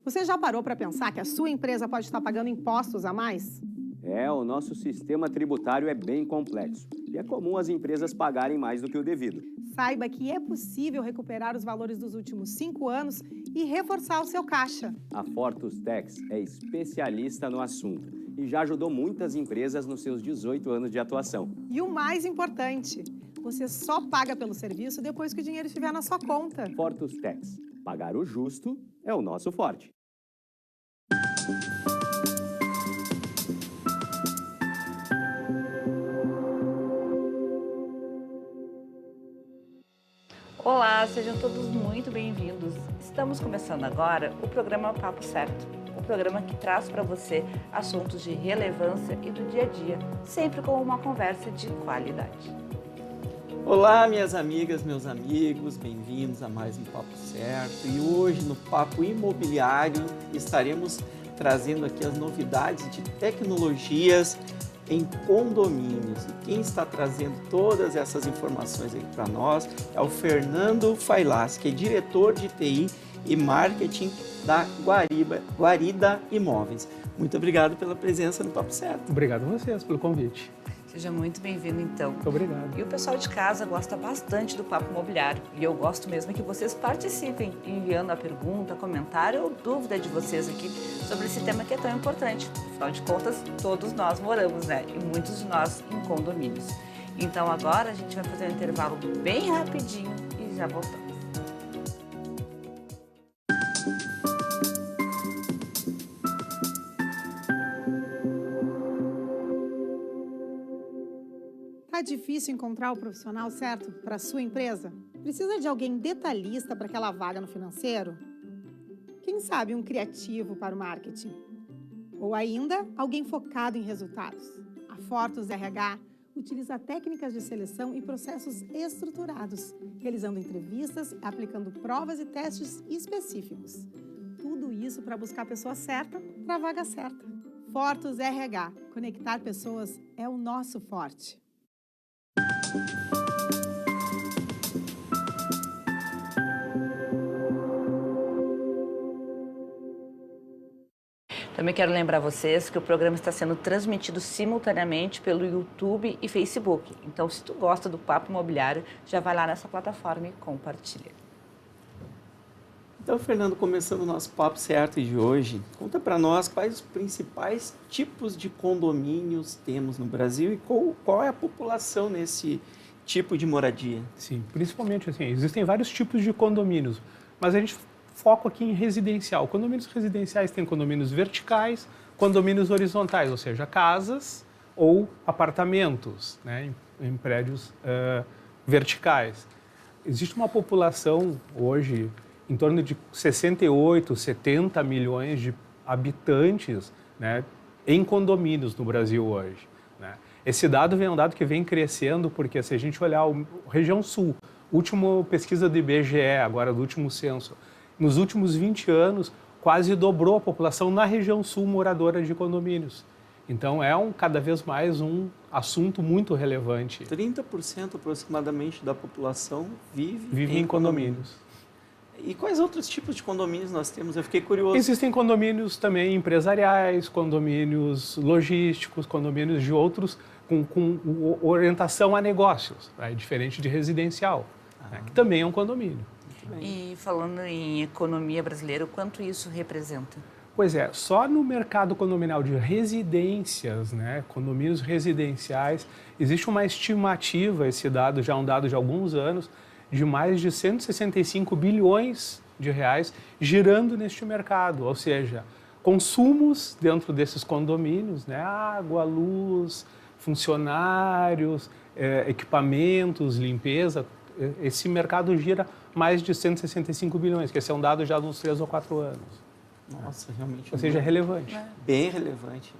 Você já parou para pensar que a sua empresa pode estar pagando impostos a mais? O nosso sistema tributário é bem complexo e é comum as empresas pagarem mais do que o devido. Saiba que é possível recuperar os valores dos últimos 5 anos e reforçar o seu caixa. A Fortus Tax é especialista no assunto e já ajudou muitas empresas nos seus 18 anos de atuação. E o mais importante, você só paga pelo serviço depois que o dinheiro estiver na sua conta. Fortus Tax. Pagar o justo é o nosso forte. Olá, sejam todos muito bem-vindos. Estamos começando agora o programa Papo Certo, o programa que traz para você assuntos de relevância e do dia a dia, sempre com uma conversa de qualidade. Olá, minhas amigas, meus amigos, bem-vindos a mais um Papo Certo. E hoje no Papo Imobiliário estaremos trazendo aqui as novidades de tecnologias em condomínios. E quem está trazendo todas essas informações aqui para nós é o Fernando Failas, que é diretor de TI e Marketing da Guarida Imóveis. Muito obrigado pela presença no Papo Certo. Obrigado a vocês pelo convite. Seja muito bem-vindo, então. Muito obrigado. E o pessoal de casa gosta bastante do Papo Imobiliário. E eu gosto mesmo que vocês participem, enviando a pergunta, comentário ou dúvida de vocês aqui sobre esse tema que é tão importante. Afinal de contas, todos nós moramos, né? E muitos de nós em condomínios. Então agora a gente vai fazer um intervalo bem rapidinho e já voltamos. Tá difícil encontrar o profissional certo para a sua empresa? Precisa de alguém detalhista para aquela vaga no financeiro? Quem sabe um criativo para o marketing? Ou ainda, alguém focado em resultados? A Fortus RH utiliza técnicas de seleção e processos estruturados, realizando entrevistas, aplicando provas e testes específicos. Tudo isso para buscar a pessoa certa para a vaga certa. Fortus RH. Conectar pessoas é o nosso forte. Também quero lembrar vocês que o programa está sendo transmitido simultaneamente pelo YouTube e Facebook. Então, se tu gosta do Papo Imobiliário, já vai lá nessa plataforma e compartilha. Então, Fernando, começando o nosso Papo Certo de hoje, conta para nós quais os principais tipos de condomínios temos no Brasil e qual é a população nesse tipo de moradia. Sim, principalmente assim, existem vários tipos de condomínios, mas a gente foca aqui em residencial. Condomínios residenciais têm condomínios verticais, condomínios horizontais, ou seja, casas ou apartamentos, né, em prédios verticais. Existe uma população hoje em torno de 68, 70 milhões de habitantes, né, em condomínios no Brasil hoje, né. Esse dado é um dado que vem crescendo porque se a gente olhar a região sul, última pesquisa do IBGE, agora do último censo, nos últimos 20 anos, quase dobrou a população na região sul moradora de condomínios. Então, cada vez mais um assunto muito relevante. 30% aproximadamente da população vive em condomínios. E quais outros tipos de condomínios nós temos? Eu fiquei curioso. Existem condomínios também empresariais, condomínios logísticos, condomínios de outros com orientação a negócios, né? Diferente de residencial, né? Que também é um condomínio. E falando em economia brasileira, o quanto isso representa? Pois é, só no mercado condominial de residências, né, condomínios residenciais, existe uma estimativa, esse dado já é um dado de alguns anos, de mais de 165 bilhões de reais girando neste mercado, ou seja, consumos dentro desses condomínios, né, água, luz, funcionários, equipamentos, limpeza. Esse mercado gira mais de 165 bilhões, que esse é um dado já de uns 3 ou 4 anos. Nossa, realmente. Ou seja, é relevante. Bem relevante.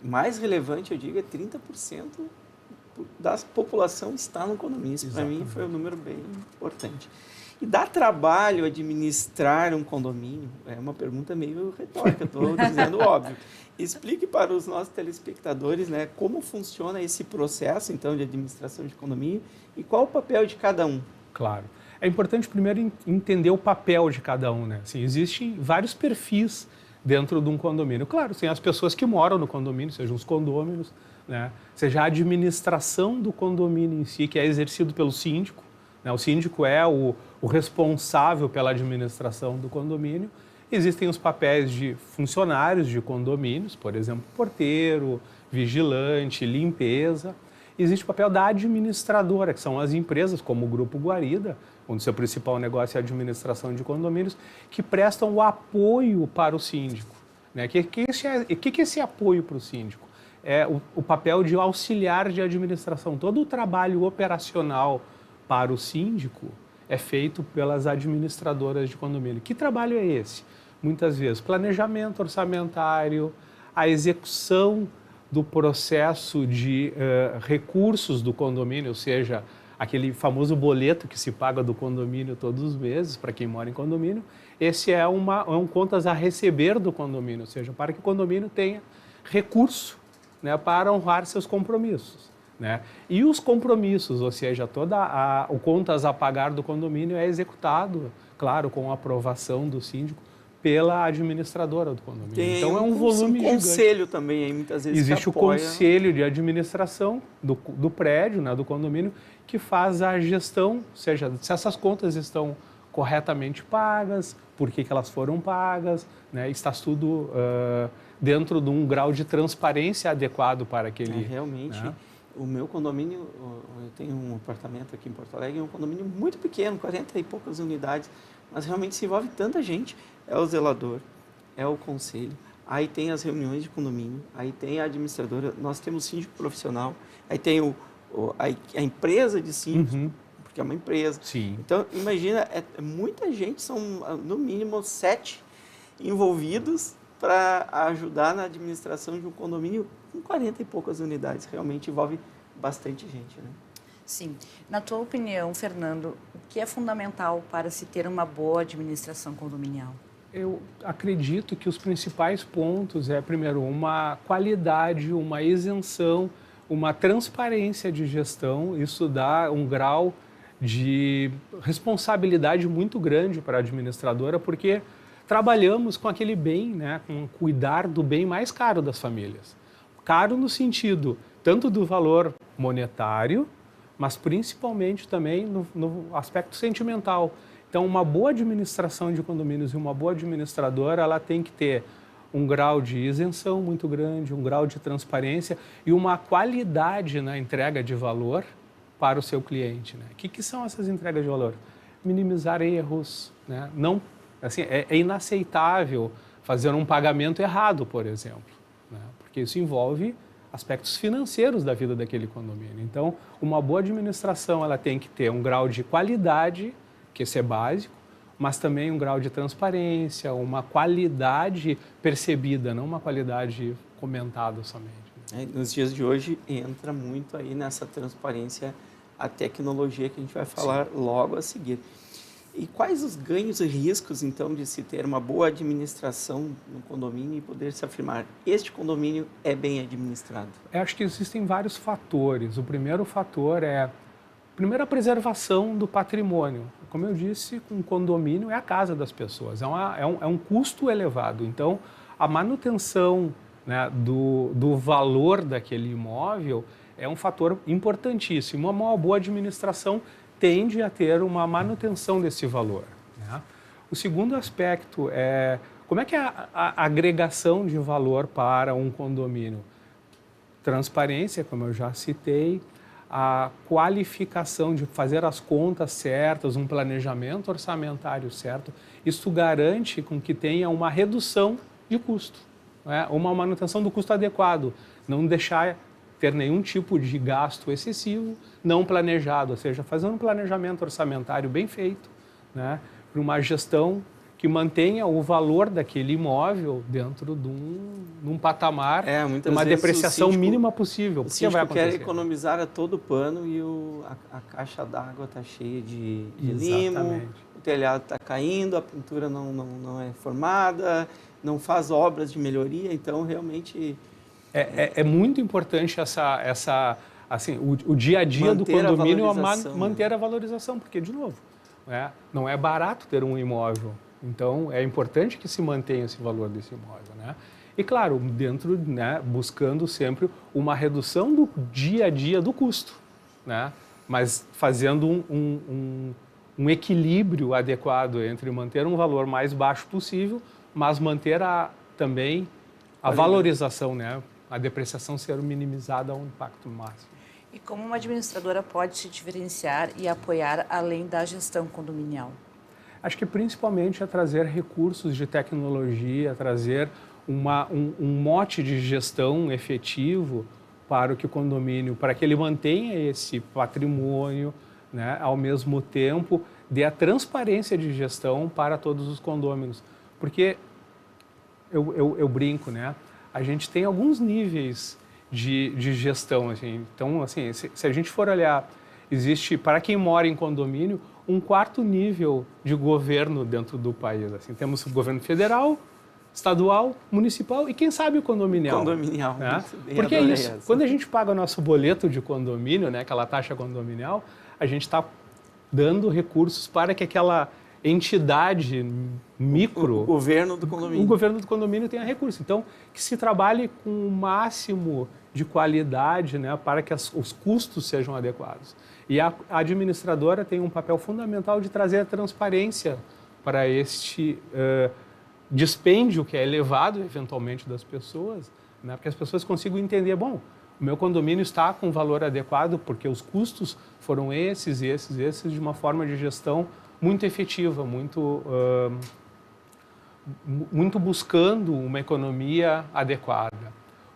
Mais relevante, eu digo, é 30% da população está no condomínio. Isso, para mim, foi um número bem importante. E dá trabalho administrar um condomínio? É uma pergunta meio retórica, estou dizendo óbvio. Explique para os nossos telespectadores, né, como funciona esse processo, então, de administração de condomínio e qual o papel de cada um. Claro. É importante primeiro entender o papel de cada um, né? Assim, existem vários perfis dentro de um condomínio. Claro, tem as pessoas que moram no condomínio, sejam os condôminos, né? Seja a administração do condomínio em si, que é exercido pelo síndico, né? O síndico é o responsável pela administração do condomínio. Existem os papéis de funcionários de condomínios, por exemplo, porteiro, vigilante, limpeza. Existe o papel da administradora, que são as empresas, como o Grupo Guarida, onde seu principal negócio é a administração de condomínios, que prestam o apoio para o síndico. Né? O que é esse apoio para o síndico? É o papel de auxiliar de administração. Todo o trabalho operacional para o síndico é feito pelas administradoras de condomínio. Que trabalho é esse? Muitas vezes, planejamento orçamentário, a execução do processo de recursos do condomínio, ou seja, aquele famoso boleto que se paga do condomínio todos os meses, para quem mora em condomínio. Esse é um contas a receber do condomínio, ou seja, para que o condomínio tenha recurso, né, para honrar seus compromissos. Né? E os compromissos, ou seja, o contas a pagar do condomínio é executado, claro, com a aprovação do síndico, pela administradora do condomínio. Então é um volume gigante. Conselho também, aí, muitas vezes existe o conselho de administração do prédio, né, do condomínio, que faz a gestão, ou seja, se essas contas estão corretamente pagas, por que elas foram pagas, né, está tudo dentro de um grau de transparência adequado para aquele... realmente, né? O meu condomínio, eu tenho um apartamento aqui em Porto Alegre, é um condomínio muito pequeno, 40 e poucas unidades, mas realmente se envolve tanta gente. É o zelador, é o conselho, aí tem as reuniões de condomínio, aí tem a administradora, nós temos síndico profissional, aí tem a empresa de síndico, porque é uma empresa. Sim. Então, imagina, muita gente, são no mínimo 7 envolvidos para ajudar na administração de um condomínio com 40 e poucas unidades. Realmente envolve bastante gente, né? Sim. Na tua opinião, Fernando, o que é fundamental para se ter uma boa administração condominial? Eu acredito que os principais pontos primeiro, uma qualidade, uma isenção, uma transparência de gestão. Isso dá um grau de responsabilidade muito grande para a administradora, porque trabalhamos com aquele bem, né, com cuidar do bem mais caro das famílias. Caro no sentido tanto do valor monetário, mas principalmente também no aspecto sentimental. Então, uma boa administração de condomínios e uma boa administradora, ela tem que ter um grau de isenção muito grande, um grau de transparência e uma qualidade na entrega de valor para o seu cliente. Né? O que são essas entregas de valor? Minimizar erros, né? Não, assim, é inaceitável fazer um pagamento errado, por exemplo, né? Porque isso envolve aspectos financeiros da vida daquele condomínio. Então, uma boa administração, ela tem que ter um grau de qualidade, que esse é básico, mas também um grau de transparência, uma qualidade percebida, não uma qualidade comentada somente. Nos dias de hoje entra muito aí nessa transparência a tecnologia que a gente vai falar logo a seguir. E quais os ganhos e riscos, então, de se ter uma boa administração no condomínio e poder se afirmar, este condomínio é bem administrado? Eu acho que existem vários fatores. O primeiro fator primeiro, a preservação do patrimônio. Como eu disse, um condomínio é a casa das pessoas, é um custo elevado. Então, a manutenção, né, do valor daquele imóvel é um fator importantíssimo. Uma boa administração tende a ter uma manutenção desse valor. Né? O segundo aspecto é como é que é a agregação de valor para um condomínio. Transparência, como eu já citei, a qualificação de fazer as contas certas, um planejamento orçamentário certo, isso garante com que tenha uma redução de custo, né? Uma manutenção do custo adequado, não deixar ter nenhum tipo de gasto excessivo, não planejado, ou seja, fazer um planejamento orçamentário bem feito, né? Para uma gestão que mantenha o valor daquele imóvel dentro de um patamar, uma depreciação mínima possível. O síndico quer economizar a todo pano e a caixa d'água está cheia de limo, o telhado está caindo, a pintura não é formada, não faz obras de melhoria, então realmente... É muito importante assim, o dia a dia do condomínio manter a valorização, porque, de novo, né? Não é barato ter um imóvel. Então, é importante que se mantenha esse valor desse imóvel, né? E, claro, dentro, né, buscando sempre uma redução do dia a dia do custo, né? Mas fazendo um equilíbrio adequado entre manter um valor mais baixo possível, mas manter também a valorização, né? A depreciação ser minimizada ao impacto máximo. E como uma administradora pode se diferenciar e apoiar além da gestão condominial? Acho que principalmente é trazer recursos de tecnologia, trazer um mote de gestão efetivo para que o condomínio, para que ele mantenha esse patrimônio, né, ao mesmo tempo dê a transparência de gestão para todos os condôminos. Porque eu brinco, né? A gente tem alguns níveis de gestão, assim. Então, assim, se a gente for olhar, existe, para quem mora em condomínio, um quarto nível de governo dentro do país. Assim. Temos o governo federal, estadual, municipal e, quem sabe, o condominial. Condominial, né? Bem, porque é isso. essa. Quando a gente paga o nosso boleto de condomínio, né, aquela taxa condominial, a gente está dando recursos para que aquela entidade micro... O governo do condomínio. O governo do condomínio tenha recursos. Então, que se trabalhe com o máximo de qualidade, né, para que os custos sejam adequados. E a administradora tem um papel fundamental de trazer a transparência para este dispêndio que é elevado, eventualmente, das pessoas, né, para que as pessoas consigam entender, bom, o meu condomínio está com valor adequado porque os custos foram esses, de uma forma de gestão muito efetiva, muito buscando uma economia adequada.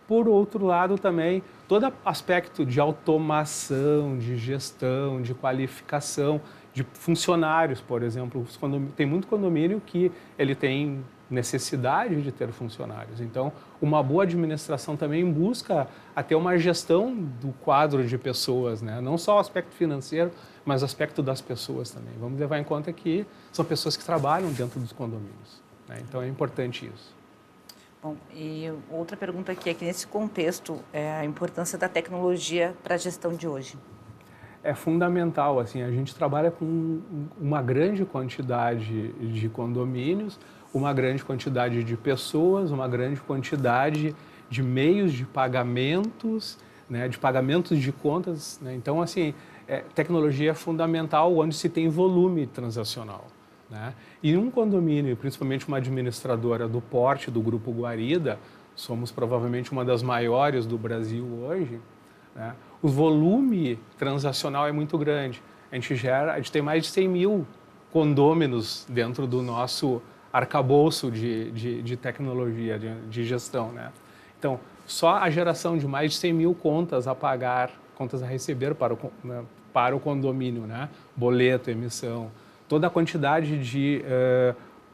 Por outro lado, também, todo aspecto de automação, de gestão, de qualificação, de funcionários, por exemplo. Tem muito condomínio que ele tem necessidade de ter funcionários. Então, uma boa administração também busca ter uma gestão do quadro de pessoas, né? Não só o aspecto financeiro, mas o aspecto das pessoas também. Vamos levar em conta que são pessoas que trabalham dentro dos condomínios, né? Então, é importante isso. Bom, e outra pergunta aqui é que nesse contexto, a importância da tecnologia para a gestão de hoje. É fundamental, assim, a gente trabalha com uma grande quantidade de condomínios, uma grande quantidade de pessoas, uma grande quantidade de meios de pagamentos, né, de pagamentos de contas, né? Então, assim, tecnologia é fundamental onde se tem volume transacional, né? E um condomínio, principalmente uma administradora do porte do Grupo Guarida, somos provavelmente uma das maiores do Brasil hoje, né? O volume transacional é muito grande. A gente tem mais de 100 mil condôminos dentro do nosso arcabouço de tecnologia, de gestão, né? Então, só a geração de mais de 100 mil contas a pagar, contas a receber para o condomínio, né? Boleto, emissão, toda a quantidade de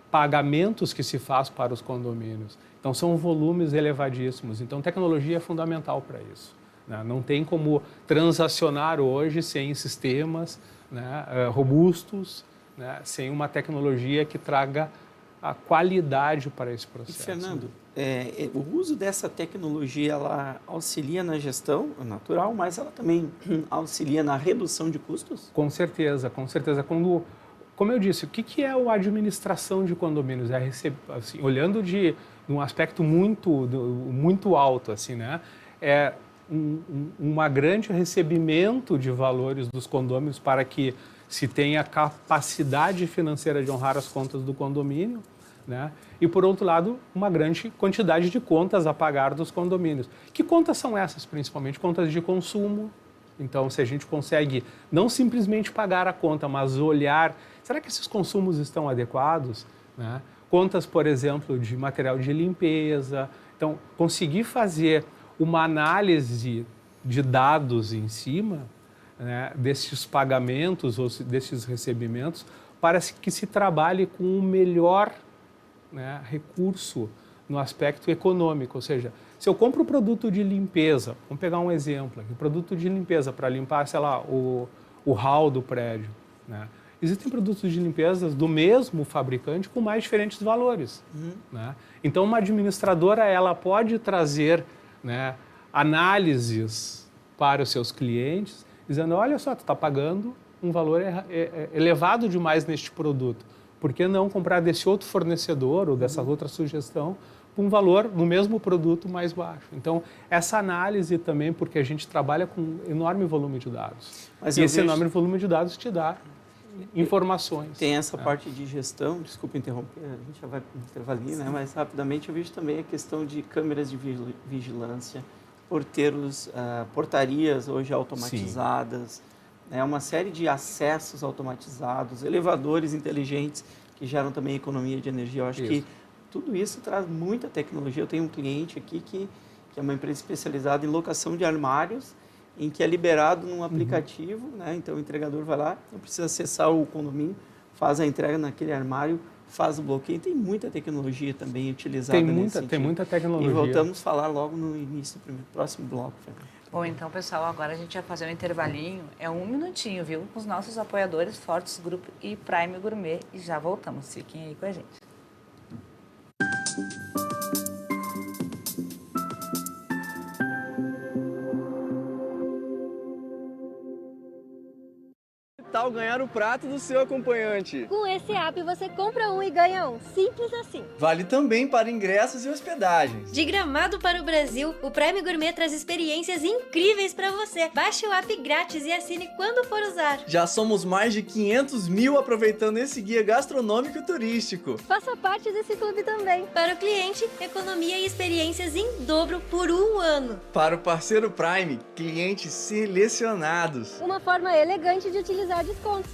pagamentos que se faz para os condomínios. Então, são volumes elevadíssimos. Então, tecnologia é fundamental para isso, né? Não tem como transacionar hoje sem sistemas, né, robustos, né, sem uma tecnologia que traga a qualidade para esse processo. E, Fernando, o uso dessa tecnologia, ela auxilia na gestão natural, mas ela também auxilia na redução de custos? Com certeza, com certeza. Como eu disse, o que é a administração de condomínios? Assim, olhando de um aspecto muito alto, assim, né? É um grande recebimento de valores dos condôminos para que se tenha capacidade financeira de honrar as contas do condomínio, né? E, por outro lado, uma grande quantidade de contas a pagar dos condomínios. Que contas são essas, principalmente? Contas de consumo. Então, se a gente consegue não simplesmente pagar a conta, mas olhar, será que esses consumos estão adequados, né? Contas, por exemplo, de material de limpeza. Então, conseguir fazer uma análise de dados em cima, né, desses pagamentos ou desses recebimentos, para que se trabalhe com o melhor, né, recurso no aspecto econômico. Ou seja, se eu compro um produto de limpeza, vamos pegar um exemplo aqui, produto de limpeza para limpar, sei lá, o hall do prédio, né? Existem produtos de limpeza do mesmo fabricante com mais diferentes valores, né? Então, uma administradora, ela pode trazer, né, análises para os seus clientes, dizendo, olha só, tu está pagando um valor elevado demais neste produto. Por que não comprar desse outro fornecedor ou dessa outra sugestão com um valor no mesmo produto mais baixo? Então, essa análise também, porque a gente trabalha com enorme volume de dados. Mas e esse enorme volume de dados te dá informações. Tem essa parte de gestão, desculpa interromper, a gente já vai para o intervalinho, né? Mas rapidamente eu vejo também a questão de câmeras de vigilância, porteiros, portarias hoje automatizadas, né? Uma série de acessos automatizados, elevadores inteligentes que geram também economia de energia. Eu acho que tudo isso traz muita tecnologia. Eu tenho um cliente aqui que é uma empresa especializada em locação de armários, em que é liberado num aplicativo, né? Então o entregador vai lá, não precisa acessar o condomínio, faz a entrega naquele armário, faz o bloqueio. Tem muita tecnologia também utilizada nesse sentido. Tem muita tecnologia. E voltamos a falar logo no início do próximo bloco, Fernanda. Bom, então, pessoal, agora a gente vai fazer um intervalinho, é 1 minutinho, viu? Com os nossos apoiadores Fortes Group e Prime Gourmet, e já voltamos. Fiquem aí com a gente. Tal ganhar o prato do seu acompanhante. Com esse app você compra um e ganha um. Simples assim. Vale também para ingressos e hospedagens. De Gramado para o Brasil, o Prime Gourmet traz experiências incríveis para você. Baixe o app grátis e assine quando for usar. Já somos mais de 500 mil aproveitando esse guia gastronômico e turístico. Faça parte desse clube também. Para o cliente, economia e experiências em dobro por 1 ano. Para o parceiro Prime, clientes selecionados. Uma forma elegante de utilizar descontos.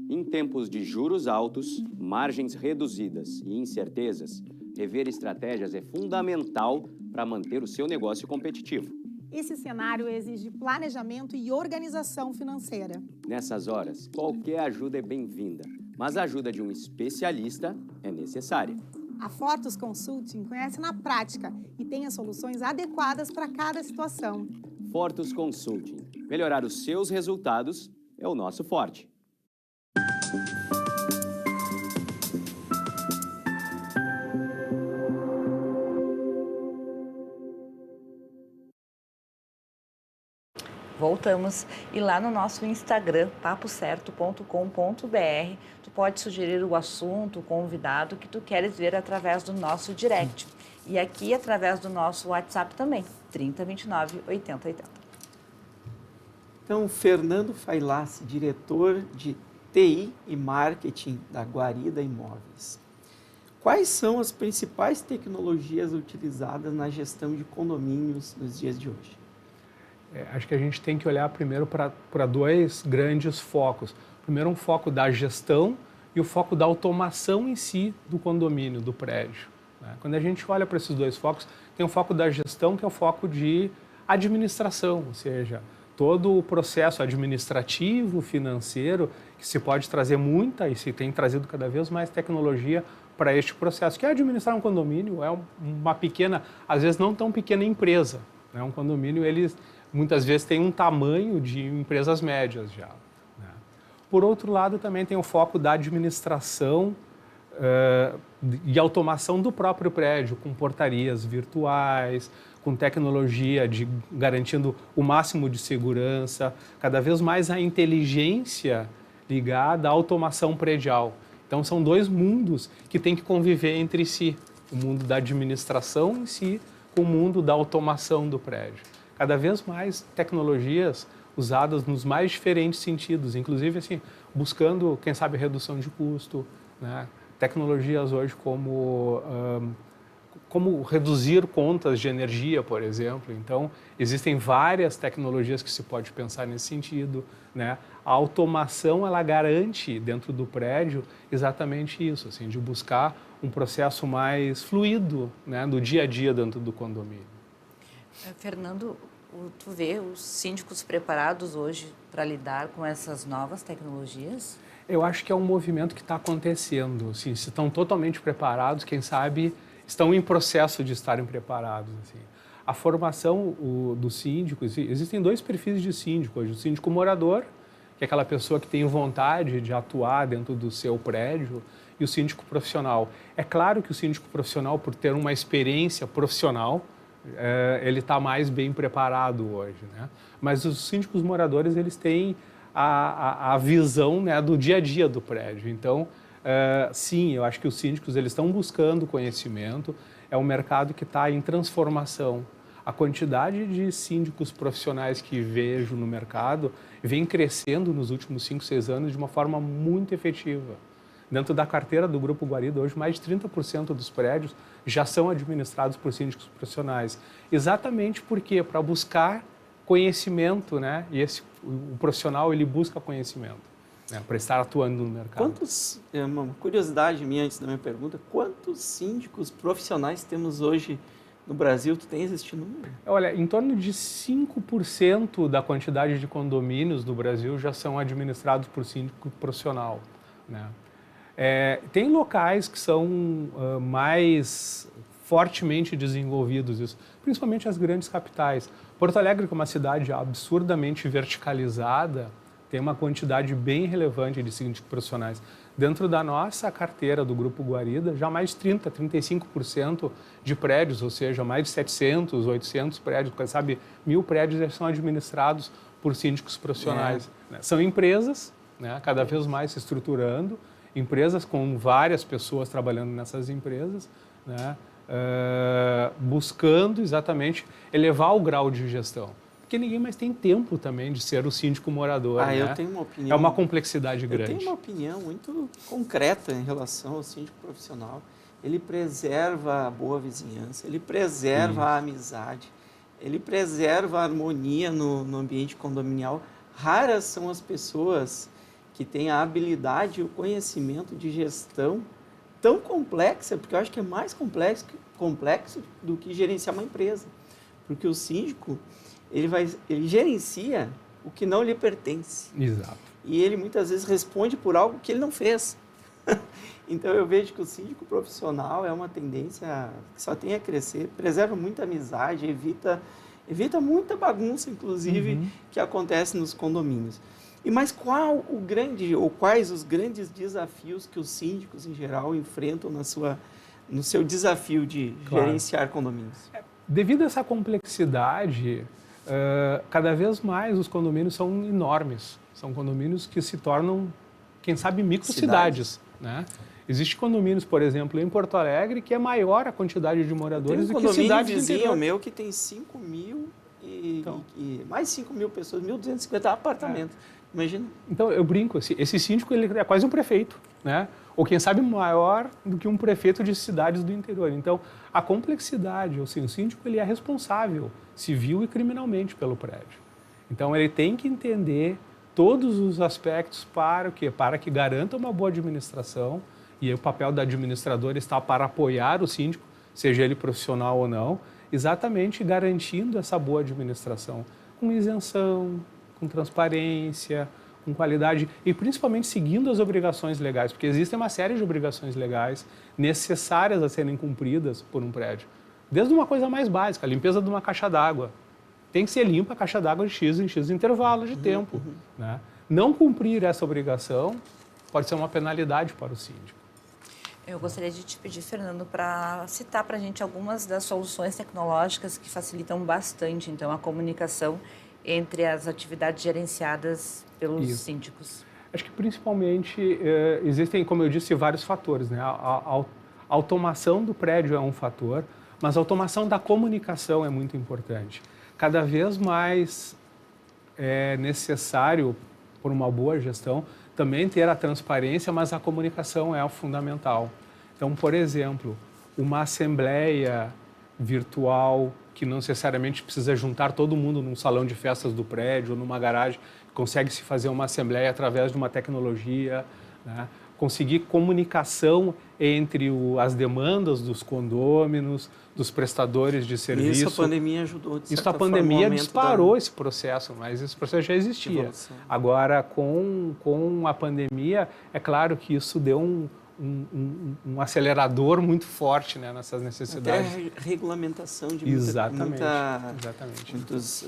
Em tempos de juros altos, margens reduzidas e incertezas, rever estratégias é fundamental para manter o seu negócio competitivo. Esse cenário exige planejamento e organização financeira. Nessas horas, qualquer ajuda é bem-vinda, mas a ajuda de um especialista é necessária. A Fortus Consulting conhece na prática e tem as soluções adequadas para cada situação. Fortus Consulting. Melhorar os seus resultados é o nosso forte. Voltamos e lá no nosso Instagram, papocerto.com.br, tu pode sugerir o assunto, o convidado que tu queres ver através do nosso direct. E aqui através do nosso WhatsApp também, 3029 8080. Então, Fernando Failassi, diretor de TI e Marketing da Guarida Imóveis. Quais são as principais tecnologias utilizadas na gestão de condomínios nos dias de hoje? Acho que a gente tem que olhar primeiro para dois grandes focos. Primeiro, um foco da gestão e o foco da automação em si do condomínio, do prédio. Quando a gente olha para esses dois focos, tem um foco da gestão, que é o foco de administração, ou seja, todo o processo administrativo, financeiro, que se pode trazer muita e se tem trazido cada vez mais tecnologia para este processo, que é administrar um condomínio, é uma pequena, às vezes não tão pequena empresa. Um condomínio, eles muitas vezes tem um tamanho de empresas médias já. Por outro lado, também tem o foco da administração e automação do próprio prédio, com portarias virtuais, com tecnologia garantindo o máximo de segurança, cada vez mais a inteligência ligada à automação predial. Então, são dois mundos que têm que conviver entre si. O mundo da administração em si, com o mundo da automação do prédio. Cada vez mais tecnologias usadas nos mais diferentes sentidos, inclusive assim, buscando, quem sabe, redução de custo, né? Tecnologias hoje como reduzir contas de energia, por exemplo. Então, existem várias tecnologias que se pode pensar nesse sentido, né? A automação, ela garante dentro do prédio exatamente isso, assim, de buscar um processo mais fluido, né, do dia a dia dentro do condomínio. Fernando, tu vê os síndicos preparados hoje para lidar com essas novas tecnologias? Eu acho que é um movimento que está acontecendo. Assim, se estão totalmente preparados, quem sabe estão em processo de estarem preparados. Assim. A formação do síndico, existem dois perfis de síndico hoje. O síndico morador, que é aquela pessoa que tem vontade de atuar dentro do seu prédio, e o síndico profissional. É claro que o síndico profissional, por ter uma experiência profissional, ele está mais bem preparado hoje, né? Mas os síndicos moradores, eles têm a visão, né, do dia a dia do prédio. Então, sim, eu acho que os síndicos eles estão buscando conhecimento, é um mercado que está em transformação. A quantidade de síndicos profissionais que vejo no mercado vem crescendo nos últimos 5, 6 anos de uma forma muito efetiva. Dentro da carteira do Grupo Guarida, hoje, mais de 30% dos prédios já são administrados por síndicos profissionais. Exatamente porque para buscar conhecimento, né? E o profissional ele busca conhecimento, né? Para estar atuando no mercado. Uma curiosidade minha antes da minha pergunta, quantos síndicos profissionais temos hoje no Brasil? Tu tens este número? Olha, em torno de 5% da quantidade de condomínios do Brasil já são administrados por síndico profissional, né? Tem locais que são mais fortemente desenvolvidos, isso, principalmente as grandes capitais. Porto Alegre, que é uma cidade absurdamente verticalizada, tem uma quantidade bem relevante de síndicos profissionais. Dentro da nossa carteira do Grupo Guarida, já mais de 30%, 35% de prédios, ou seja, mais de 700, 800 prédios, quem sabe 1.000 prédios já são administrados por síndicos profissionais. Né? São empresas, né, cada vez mais se estruturando, empresas com várias pessoas trabalhando nessas empresas, né, buscando exatamente elevar o grau de gestão. Porque ninguém mais tem tempo também de ser o síndico morador. Né? Eu tenho uma opinião. É uma complexidade grande. Eu tenho uma opinião muito concreta em relação ao síndico profissional. Ele preserva a boa vizinhança, ele preserva a amizade, ele preserva a harmonia no ambiente condominial. Raras são as pessoas que têm a habilidade e o conhecimento de gestão tão complexa, porque eu acho que é mais complexo do que gerenciar uma empresa. Porque o síndico, ele gerencia o que não lhe pertence. Exato. E ele muitas vezes responde por algo que ele não fez. Então eu vejo que o síndico profissional é uma tendência que só tem a crescer, preserva muita amizade, evita muita bagunça, inclusive, que acontece nos condomínios. Mas quais os grandes desafios que os síndicos, em geral, enfrentam no seu desafio de gerenciar condomínios? Devido a essa complexidade, cada vez mais os condomínios são enormes. São condomínios que se tornam, quem sabe, microcidades. Né? Existem condomínios, por exemplo, em Porto Alegre, que é maior a quantidade de moradores do que cidades do interior. Tem um condomínio vizinho meu que tem 5 mil mais 5 mil pessoas, 1.250 apartamentos. Imagina. Então, eu brinco, esse síndico ele é quase um prefeito, né? Ou quem sabe maior do que um prefeito de cidades do interior. Então, a complexidade, o síndico ele é responsável civil e criminalmente pelo prédio. Então, ele tem que entender todos os aspectos para o quê? Para que garanta uma boa administração, e o papel do administrador está para apoiar o síndico, seja ele profissional ou não, exatamente garantindo essa boa administração, com isenção, com transparência, com qualidade e principalmente seguindo as obrigações legais, porque existem uma série de obrigações legais necessárias a serem cumpridas por um prédio. Desde uma coisa mais básica, a limpeza de uma caixa d'água. Tem que ser limpa a caixa d'água de X em X intervalos de tempo. Né? Não cumprir essa obrigação pode ser uma penalidade para o síndico. Eu gostaria de te pedir, Fernando, para citar para a gente algumas das soluções tecnológicas que facilitam bastante, então, a comunicação entre as atividades gerenciadas pelos síndicos. Acho que, principalmente, existem, como eu disse, vários fatores. Né? A automação do prédio é um fator, mas a automação da comunicação é muito importante. Cada vez mais é necessário, por uma boa gestão, também ter a transparência, mas a comunicação é o fundamental. Então, por exemplo, uma assembleia virtual que não necessariamente precisa juntar todo mundo num salão de festas do prédio ou numa garagem, consegue-se fazer uma assembleia através de uma tecnologia, né? Conseguir comunicação entre as demandas dos condôminos, dos prestadores de serviço. Isso a pandemia ajudou, de certa Isso a pandemia disparou esse processo, mas esse processo já existia. Agora, com a pandemia, é claro que isso deu um acelerador muito forte, né, nessas necessidades. Até a regulamentação de exatamente. Muitas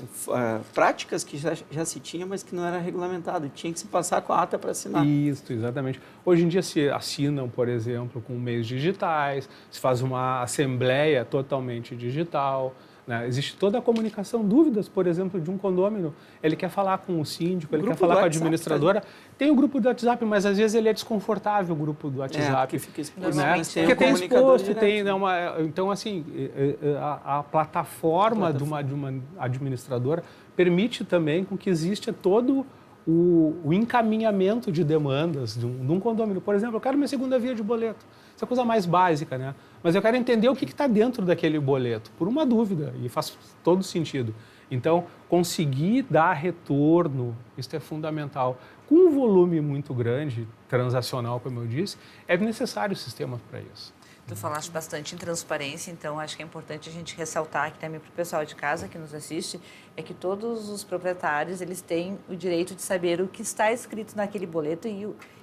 práticas que já se tinha, mas que não era regulamentado. Tinha que se passar com a ata para assinar. Isso, exatamente. Hoje em dia se assinam, por exemplo, com meios digitais, se faz uma assembleia totalmente digital, né? Existe toda a comunicação, dúvidas, por exemplo, de um condômino. Ele quer falar com o síndico, ele quer Grupo falar do com a WhatsApp, administradora. Tem o grupo do WhatsApp, mas às vezes ele é desconfortável, o grupo do WhatsApp. porque fica exposto. Né? Normalmente Porque o tem comunicador exposto, tem, direto. né, então assim, a plataforma de uma administradora permite também com que exista todo o encaminhamento de demandas de um condomínio. Por exemplo, eu quero minha segunda via de boleto. Isso é a coisa mais básica, né? Mas eu quero entender o que está dentro daquele boleto, por uma dúvida, e faz todo sentido. Então, conseguir dar retorno, isso é fundamental. Com um volume muito grande, transacional, como eu disse, é necessário sistemas para isso. Tu falaste bastante em transparência, então acho que é importante a gente ressaltar aqui também para o pessoal de casa que nos assiste, é que todos os proprietários, eles têm o direito de saber o que está escrito naquele boleto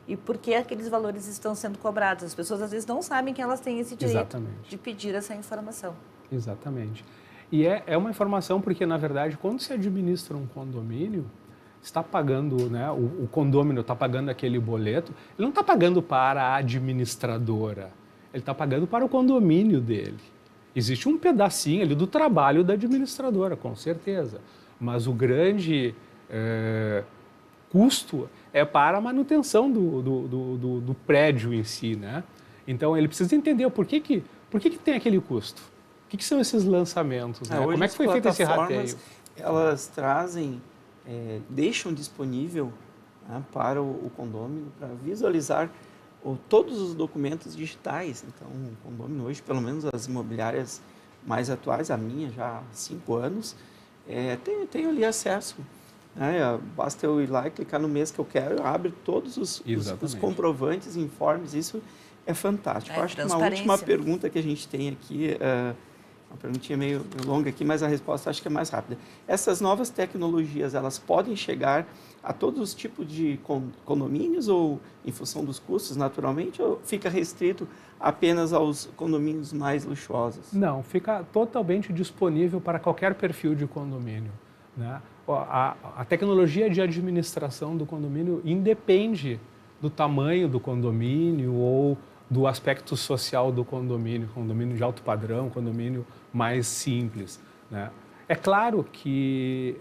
e por que aqueles valores estão sendo cobrados. As pessoas às vezes não sabem que elas têm esse direito Exatamente. de pedir essa informação. Exatamente. E é uma informação porque, na verdade, quando se administra um condomínio, está pagando, né, o condômino está pagando aquele boleto, ele não está pagando para a administradora, ele está pagando para o condomínio dele. Existe um pedacinho ali do trabalho da administradora, com certeza, mas o grande custo é para a manutenção do prédio em si, né? Então, ele precisa entender por que tem aquele custo. O que são esses lançamentos? Né? Como é que foi feito esse rateio? Elas trazem, deixam disponível, né, para o condômino, para visualizar todos os documentos digitais. Então, o condômino hoje, pelo menos as imobiliárias mais atuais, a minha já há 5 anos, tenho ali acesso. Né? Basta eu ir lá e clicar no mês que eu quero, abre todos os comprovantes, informes, isso é fantástico. Acho que uma última pergunta que a gente tem aqui, uma perguntinha meio longa aqui, mas a resposta acho que é mais rápida. Essas novas tecnologias, elas podem chegar a todos os tipos de condomínios ou, em função dos custos, naturalmente, ou fica restrito apenas aos condomínios mais luxuosos? Não, fica totalmente disponível para qualquer perfil de condomínio, né? A tecnologia de administração do condomínio independe do tamanho do condomínio ou do aspecto social do condomínio de alto padrão, condomínio mais simples, né? É claro que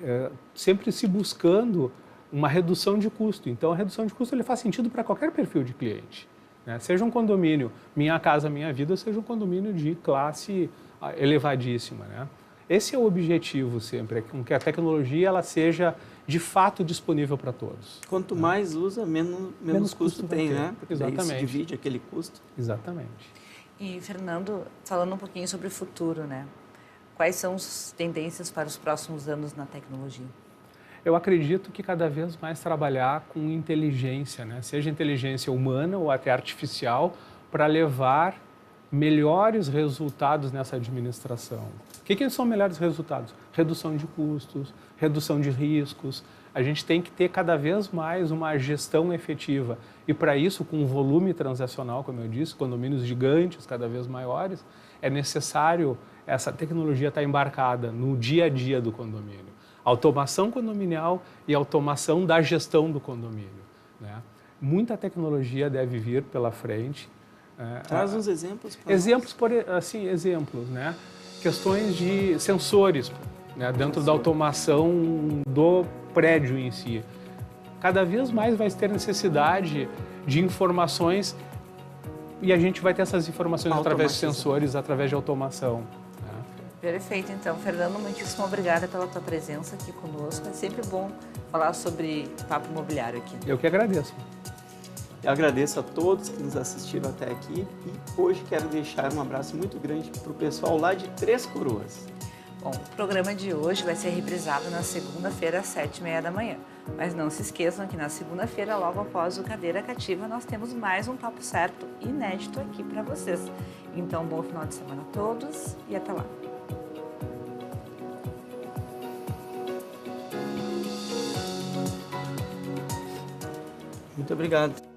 sempre se buscando uma redução de custo. Então, a redução de custo ele faz sentido para qualquer perfil de cliente, né? Seja um condomínio Minha Casa Minha Vida, seja um condomínio de classe elevadíssima, né? Esse é o objetivo sempre, é que a tecnologia ela seja de fato disponível para todos. Quanto mais usa, menos custo tem, né? Porque Exatamente. daí se divide aquele custo. Exatamente. E, Fernando, falando um pouquinho sobre o futuro, né? Quais são as tendências para os próximos anos na tecnologia? Eu acredito que cada vez mais trabalhar com inteligência, né? Seja inteligência humana ou até artificial, para levar melhores resultados nessa administração. O que são melhores resultados? Redução de custos, redução de riscos. A gente tem que ter cada vez mais uma gestão efetiva. E para isso, com um volume transacional, como eu disse, condomínios gigantes, cada vez maiores, é necessário essa tecnologia estar embarcada no dia a dia do condomínio. Automação condominial e automação da gestão do condomínio, né? Muita tecnologia deve vir pela frente. Traz uns exemplos para exemplos, exemplos, né? Questões de sensores, né? Dentro da automação do prédio em si. Cada vez mais vai ter necessidade de informações e a gente vai ter essas informações através de sensores, através de automação. Né? Perfeito, então. Fernando, muitíssimo obrigada pela tua presença aqui conosco. É sempre bom falar sobre papo imobiliário aqui. Eu que agradeço. Eu agradeço a todos que nos assistiram até aqui e hoje quero deixar um abraço muito grande para o pessoal lá de Três Coroas. Bom, o programa de hoje vai ser reprisado na segunda-feira às 7h30 da manhã. Mas não se esqueçam que na segunda-feira, logo após o Cadeira Cativa, nós temos mais um Papo Certo inédito aqui para vocês. Então, bom final de semana a todos e até lá. Muito obrigado.